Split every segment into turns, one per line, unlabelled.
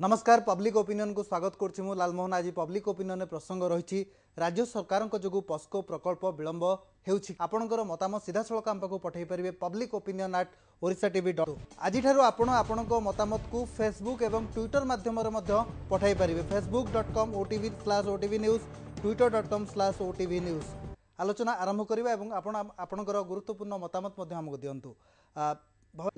नमस्कार public opinion को स्वागत करछि मु लालमोहन। आज पब्लिक ओपिनियन में प्रसंग रही राज्य सरकार जो पस्को प्रकल्प विलंब होउछि आपणकर मतामत सीधा सड़क आम पाखु पठै परिबे publicoopinion@orissa.tv. आज आपण मतामत को फेसबुक एवं ट्विटर माध्यम पठै परिबे facebook.com/OTV news twitter.com/OTV news। आलोचना आरंभ करबा एवं आपणकर गुरुत्वपूर्ण मतामत हमको दियंतु।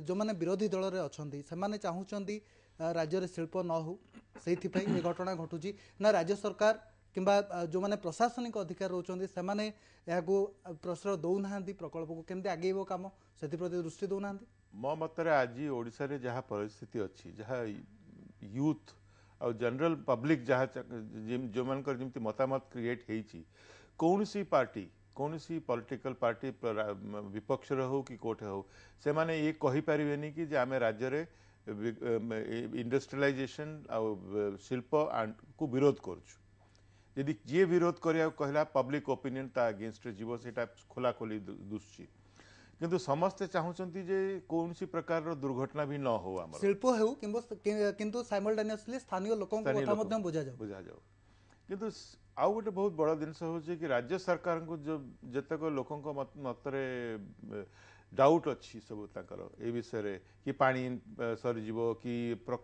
जो माने विरोधी दल रे अछंती से माने चाहूचंती राज्य रे शिल्प न हो से घटना घटुची ना राज्य सरकार किंबा जो माने प्रशासनिक अधिकार रोचंती से माने याकू प्रश्रय दौना प्रकल्प को केमते आगेबो काम से प्रति दृष्टि दौना।
मो मतरे आज ओडिशा रे जहाँ परिस्थिति अच्छी जहाँ यूथ और जनरल पब्लिक जहाँ जो मानकर जमती मतामत क्रिएट होईची कौन सी पार्टी कौन सी पॉलिटिकल पार्टी विपक्ष हो कि कोठे हो से माने ये कहि परिबेनी कि जे आमे राज्य रे इंडस्ट्रियलाइजेशन और शिल्प को विरोध करूँ यदि जी विरोध करिया कहला पब्लिक ओपिनियन ता अगेंस्ट जीव से खोला खोली दुष्ची किंतु समस्ते चाहूचंती जे कौन सी प्रकार दुर्घटना भी न हो आम
शिल्प हो किंतु साइमल्टेनियसली स्थानीय लोकों को कथा मध्यम बुझा जाओ
किंतु आउ गोटे बहुत बड़ जिनस हो कि राज्य सरकार को जो जतक लोकों मतरे डाउट अच्छी सब ए विषय कि पानी सरीज कि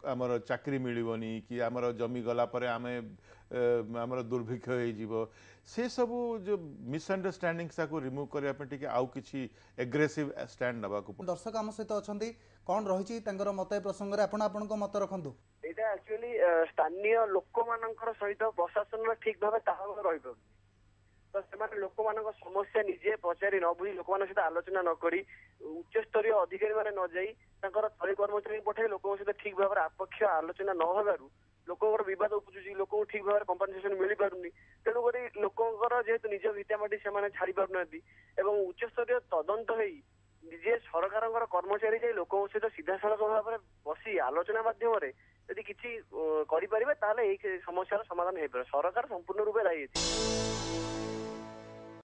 आमर चाकरी मिलनी कि आमर जमी गला पर आमे आमर दुर्भिक्ष हो से सब जो मिसअंडरस्टैंडिंग को रिमूव करने आउ किसी एग्रेसिव स्टैंड नवा को
दर्शक आम सहित अच्छा कौन रही मत प्रसंग में आपण मत रखु
एटा एक्चुअली स्थानीय लोक मानकर सहित प्रशासन ठीक भाव तालमेल रही पार तो से लोक मान समस्या निजे पचारि न बुझी लोक सहित आलोचना न करी उच्च स्तरीय अधिकारी माने न जाई तांकर थरी कर्मचारी पठाई लोक सहित ठीक भाव आपक्ष आलोचना न होबारु लोकर विवाद उपजुची लोक ठीक भाव कंपनसेशन मिल पारुनी तेणु करी लोकर जेहेतु निज भिटामाटी से छाड़ी पारुनांती एवं उच्च स्तरीय तदंत होई निजे सरकार कर्मचारी जाई लोक सहित सीधा सड़क भाव बसी आलोचना माध्यम यदि किसी करें ताले समस्यार समाधान हो पारे सरकार संपूर्ण रूप दायी।